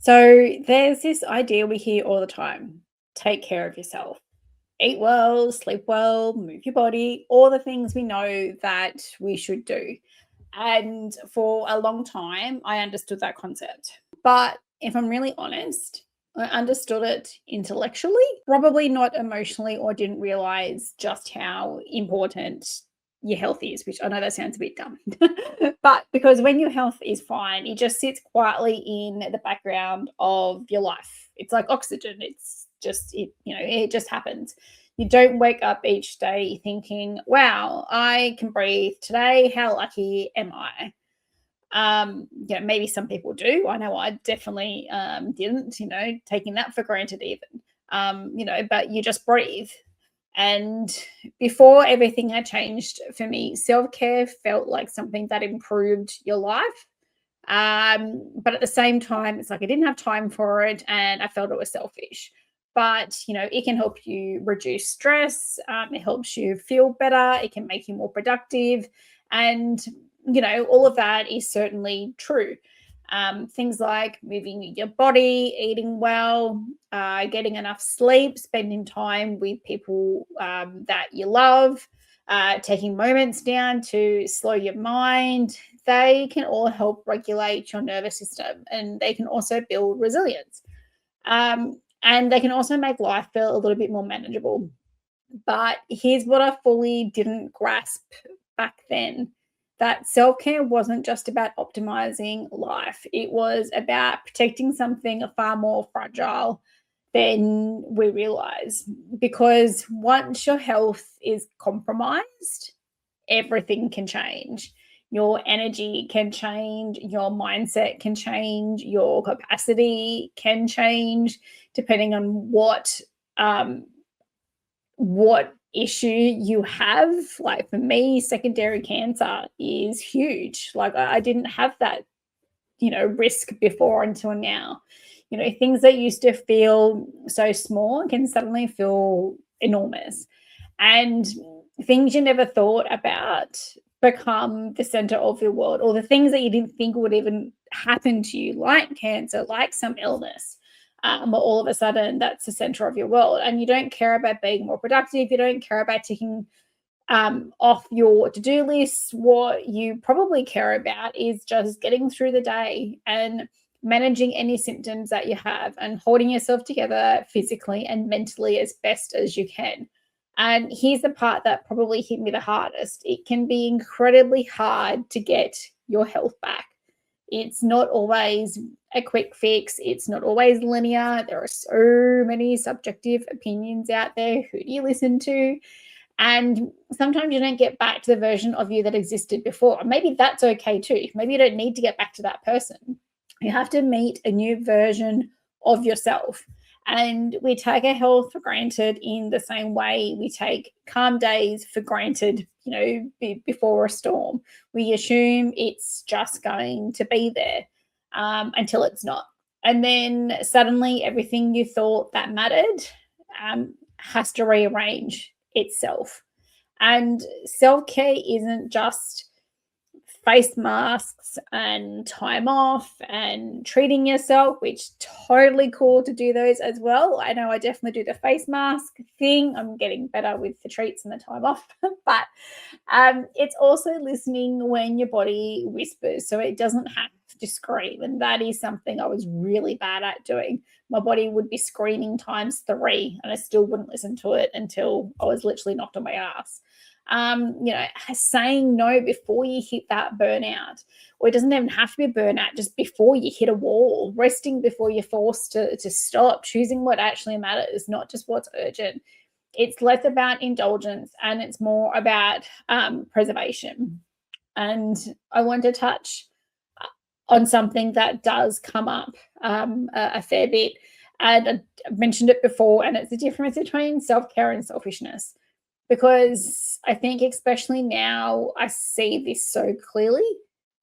So there's this idea we hear all the time: take care of yourself, eat well, sleep well, move your body, all the things we know that we should do. And for a long time, I understood that concept. But if I'm really honest, I understood it intellectually, probably not emotionally, or didn't realize just how important your health is, which I know that sounds a bit dumb. But because when your health is fine, it just sits quietly in the background of your life. It's like oxygen. It's just it just happens. You don't wake up each day thinking, wow, I can breathe today. How lucky am I? Maybe some people do. I know I definitely didn't, taking that for granted even. But you just breathe. And before everything had changed for me, self-care felt like something that improved your life. But at the same time, it's like I didn't have time for it and I felt it was selfish. But it can help you reduce stress, it helps you feel better, it can make you more productive. And all of that is certainly true. Things like moving your body, eating well, getting enough sleep, spending time with people that you love, taking moments down to slow your mind, they can all help regulate your nervous system, and they can also build resilience. And they can also make life feel a little bit more manageable. But here's what I fully didn't grasp back then: that self care wasn't just about optimizing life, it was about protecting something far more fragile than we realize. Because once your health is compromised, everything can change. Your energy can change, your mindset can change, your capacity can change, depending on um, what issue you have. Like for me, secondary cancer is huge. Like I didn't have that, risk before until now. Things that used to feel so small can suddenly feel enormous. And things you never thought about become the center of your world, or the things that you didn't think would even happen to you, like cancer, like some illness. But all of a sudden, that's the center of your world, and you don't care about being more productive. You don't care about ticking off your to-do list. What you probably care about is just getting through the day and managing any symptoms that you have and holding yourself together physically and mentally as best as you can. And here's the part that probably hit me the hardest: it can be incredibly hard to get your health back. It's not always a quick fix. It's not always linear. There are so many subjective opinions out there. Who do you listen to? And sometimes you don't get back to the version of you that existed before. Maybe that's okay too. Maybe you don't need to get back to that person. You have to meet a new version of yourself. And we take our health for granted in the same way we take calm days for granted, before a storm. We assume it's just going to be there until it's not. And then suddenly everything you thought that mattered has to rearrange itself. And self care isn't just face masks and time off and treating yourself, which totally cool to do those as well. I know I definitely do the face mask thing. I'm getting better with the treats and the time off, but it's also listening when your body whispers so it doesn't have to scream. And that is something I was really bad at doing. My body would be screaming times three, and I still wouldn't listen to it until I was literally knocked on my ass. Saying no before you hit that burnout, or it doesn't even have to be a burnout, just before you hit a wall, resting before you're forced to stop, choosing what actually matters, not just what's urgent. It's less about indulgence and it's more about preservation. And I want to touch on something that does come up a fair bit. And I've mentioned it before, and it's the difference between self-care and selfishness. Because I think, especially now, I see this so clearly.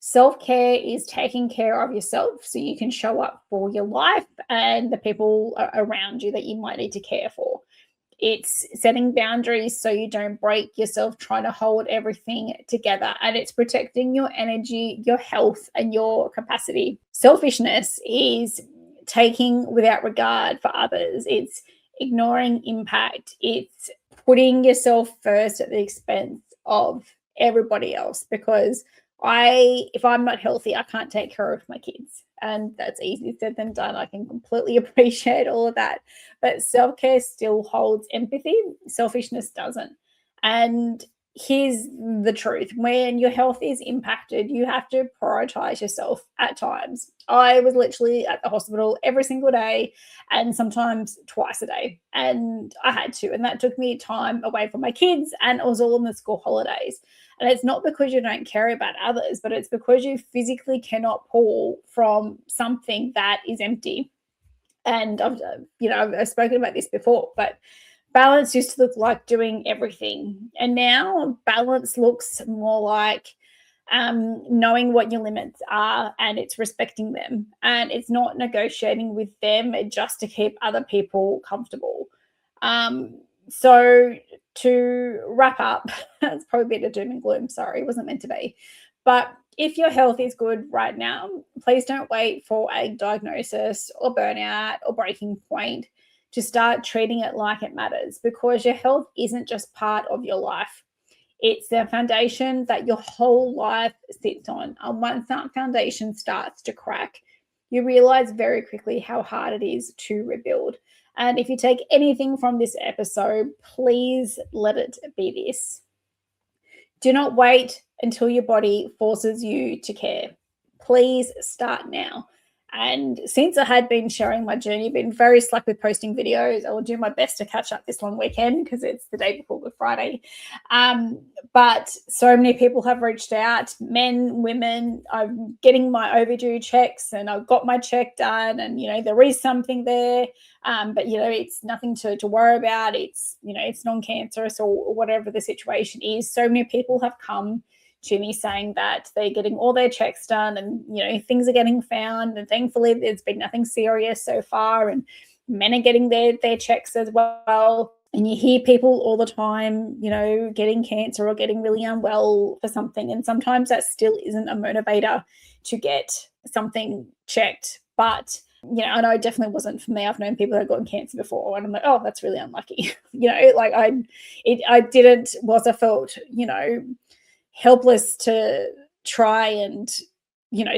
Self care is taking care of yourself so you can show up for your life and the people around you that you might need to care for. It's setting boundaries so you don't break yourself trying to hold everything together. And it's protecting your energy, your health, and your capacity. Selfishness is taking without regard for others. It's ignoring impact. It's putting yourself first at the expense of everybody else, because if I'm not healthy, I can't take care of my kids. And that's easier said than done. I can completely appreciate all of that. But self-care still holds empathy. Selfishness doesn't. And here's the truth: when your health is impacted, you have to prioritize yourself at times. I was literally at the hospital every single day, and sometimes twice a day, and I had to, and that took me time away from my kids, and it was all in the school holidays. And it's not because you don't care about others, but it's because you physically cannot pull from something that is empty. And I've spoken about this before, but balance used to look like doing everything. And now balance looks more like knowing what your limits are, and it's respecting them. And it's not negotiating with them just to keep other people comfortable. So to wrap up, it's probably a bit of doom and gloom. Sorry, it wasn't meant to be. But if your health is good right now, please don't wait for a diagnosis or burnout or breaking point to start treating it like it matters, because your health isn't just part of your life. It's the foundation that your whole life sits on. And once that foundation starts to crack, you realize very quickly how hard it is to rebuild. And if you take anything from this episode, please let it be this: do not wait until your body forces you to care. Please start now. And since I had been sharing my journey, been very slack with posting videos, I will do my best to catch up this long weekend because it's the day before Good Friday. But so many people have reached out, men, women. I'm getting my overdue checks, and I've got my check done, and there is something there, but it's nothing to worry about. It's it's non-cancerous or whatever the situation is. So many people have come to me saying that they're getting all their checks done, and things are getting found, and thankfully there's been nothing serious so far, and men are getting their checks as well. And you hear people all the time getting cancer or getting really unwell for something, and sometimes that still isn't a motivator to get something checked. But I know it definitely wasn't for me. I've known people that have gotten cancer before, and I'm like, oh, that's really unlucky. I felt helpless to try and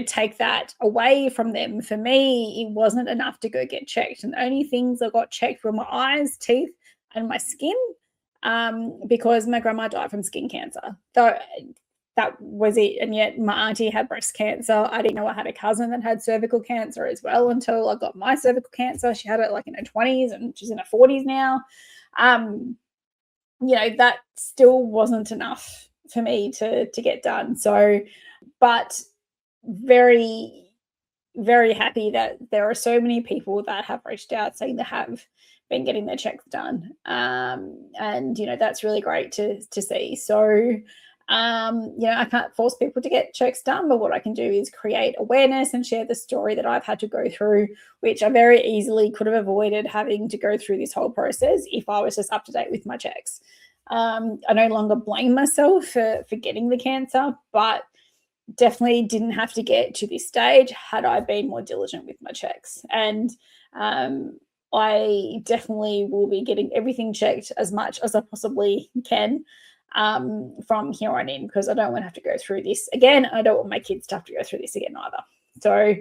take that away from them. For me, it wasn't enough to go get checked, and the only things I got checked were my eyes, teeth, and my skin, because my grandma died from skin cancer. So that was it. And yet my auntie had breast cancer. I didn't know I had a cousin that had cervical cancer as well until I got my cervical cancer. She had it in her 20s, and she's in her 40s now. That still wasn't enough for me to get done. So, but very, very happy that there are so many people that have reached out saying they have been getting their checks done. And that's really great to see. So, I can't force people to get checks done, but what I can do is create awareness and share the story that I've had to go through, which I very easily could have avoided having to go through this whole process if I was just up to date with my checks. I no longer blame myself for getting the cancer, but definitely didn't have to get to this stage had I been more diligent with my checks. And I definitely will be getting everything checked as much as I possibly can from here on in, because I don't want to have to go through this again. I don't want my kids to have to go through this again either. So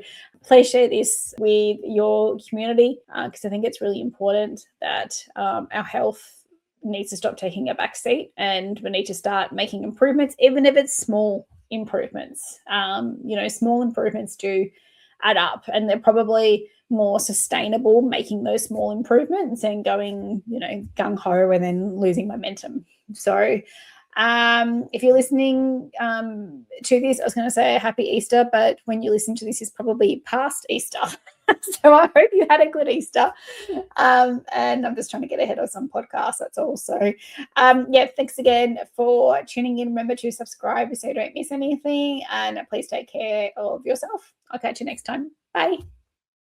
please share this with your community, because I think it's really important that our health needs to stop taking a back seat, and we need to start making improvements, even if it's small improvements. Small improvements do add up, and they're probably more sustainable making those small improvements and going, gung-ho and then losing momentum. So if you're listening to this, I was going to say happy Easter, but when you listen to this, it's probably past Easter. So I hope you had a good Easter. And I'm just trying to get ahead of some podcasts, that's all. So thanks again for tuning in. Remember to subscribe so you don't miss anything, and please take care of yourself. I'll catch you next time. Bye.